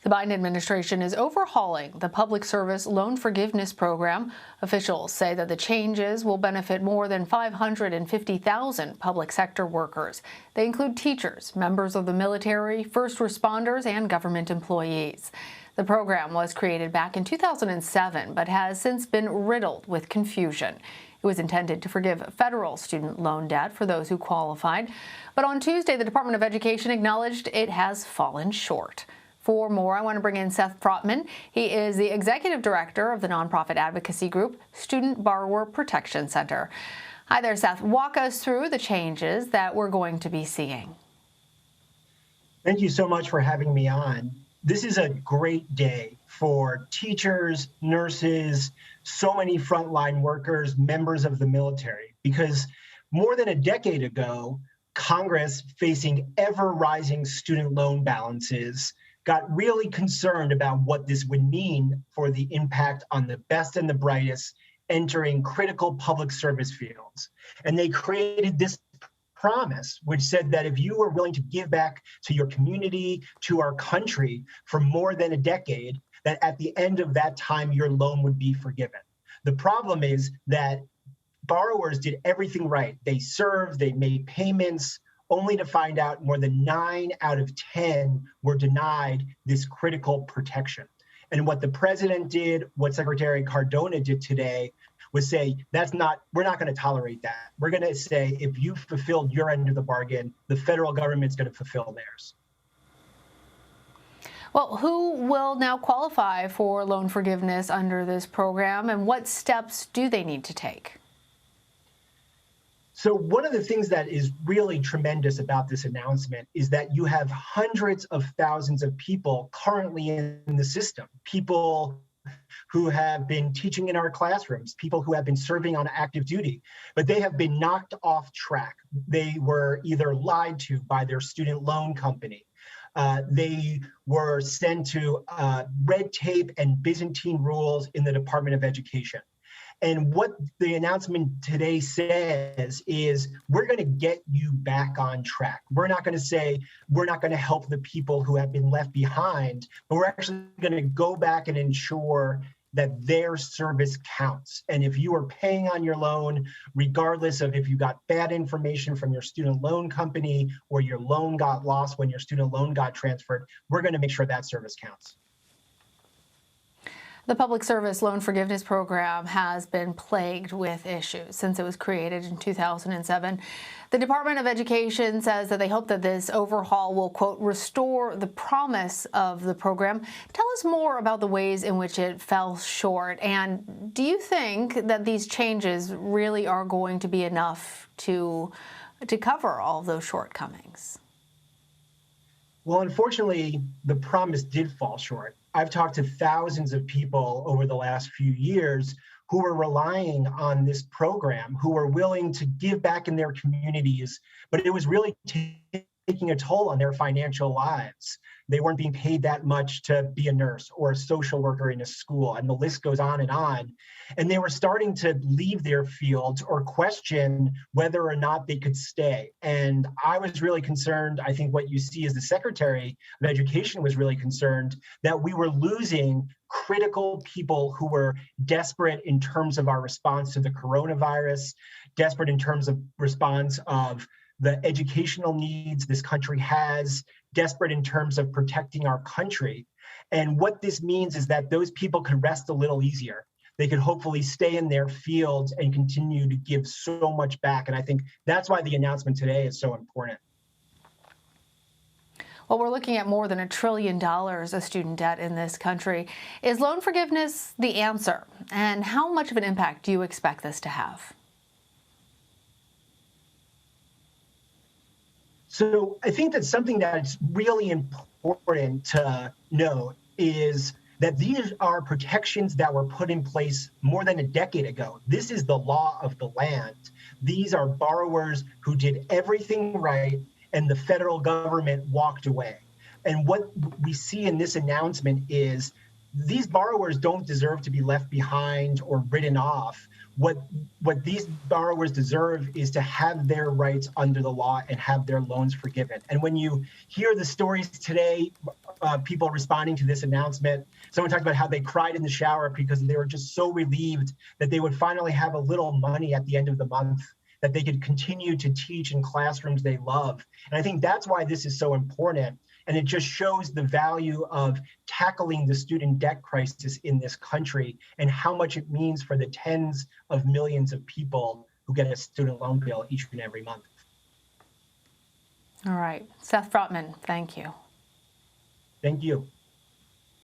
The Biden administration is overhauling the public service loan forgiveness program. Officials say that the changes will benefit more than 550,000 public sector workers. They include teachers, members of the military, first responders, and government employees. The program was created back in 2007, but has since been riddled with confusion. It was intended to forgive federal student loan debt for those who qualified. But on Tuesday, the Department of Education acknowledged it has fallen short. For more, I want to bring in Seth Frotman. He is the executive director of the nonprofit advocacy group Student Borrower Protection Center. Hi there, Seth. Walk us through the changes that we're going to be seeing. Thank you so much for having me on. This is a great day for teachers, nurses, so many frontline workers, members of the military, because more than a decade ago, Congress, facing ever-rising student loan balances, got really concerned about what this would mean for the impact on the best and the brightest entering critical public service fields. And they created this promise, which said that if you were willing to give back to your community, to our country for more than a decade, that at the end of that time, your loan would be forgiven. The problem is that borrowers did everything right. They served, they made payments, only to find out more than 9 out of 10 were denied this critical protection. And what the president did, what Secretary Cardona did today, was say, we're not going to tolerate that. We're going to say, if you fulfilled your end of the bargain, the federal government's going to fulfill theirs. Well, who will now qualify for loan forgiveness under this program, and what steps do they need to take? So one of the things that is really tremendous about this announcement is that you have hundreds of thousands of people currently in the system, people who have been teaching in our classrooms, people who have been serving on active duty, but they have been knocked off track. They were either lied to by their student loan company. They were sent to red tape and Byzantine rules in the Department of Education. And what the announcement today says is we're going to get you back on track. We're not going to say we're not going to help the people who have been left behind, but we're actually going to go back and ensure that their service counts. And if you are paying on your loan, regardless of if you got bad information from your student loan company or your loan got lost when your student loan got transferred, we're going to make sure that service counts. The Public Service Loan Forgiveness Program has been plagued with issues since it was created in 2007. The Department of Education says that they hope that this overhaul will, quote, restore the promise of the program. Tell us more about the ways in which it fell short. And do you think that these changes really are going to be enough to cover all of those shortcomings? Well, unfortunately, the promise did fall short. I've talked to thousands of people over the last few years who were relying on this program, who were willing to give back in their communities, but it was really taking a toll on their financial lives. They weren't being paid that much to be a nurse or a social worker in a school, and the list goes on. And they were starting to leave their fields or question whether or not they could stay. And I was really concerned. I think what you see is the Secretary of Education was really concerned that we were losing critical people who were desperate in terms of our response to the coronavirus, desperate in terms of response of the educational needs this country has, desperate in terms of protecting our country. And what this means is that those people could rest a little easier. They could hopefully stay in their fields and continue to give so much back. And I think that's why the announcement today is so important. Well, we're looking at more than $1 trillion of student debt in this country. Is loan forgiveness the answer? And how much of an impact do you expect this to have? So I think that something that's really important to know is that these are protections that were put in place more than a decade ago. This is the law of the land. These are borrowers who did everything right and the federal government walked away. And what we see in this announcement is these borrowers don't deserve to be left behind or written off. What these borrowers deserve is to have their rights under the law and have their loans forgiven. And when you hear the stories today people responding to this announcement. Someone talked about how they cried in the shower because they were just so relieved that they would finally have a little money at the end of the month, that they could continue to teach in classrooms they love. And I think that's why this is so important. And it just shows the value of tackling the student debt crisis in this country and how much it means for the tens of millions of people who get a student loan bill each and every month. All right. Seth Frotman, thank you. Thank you.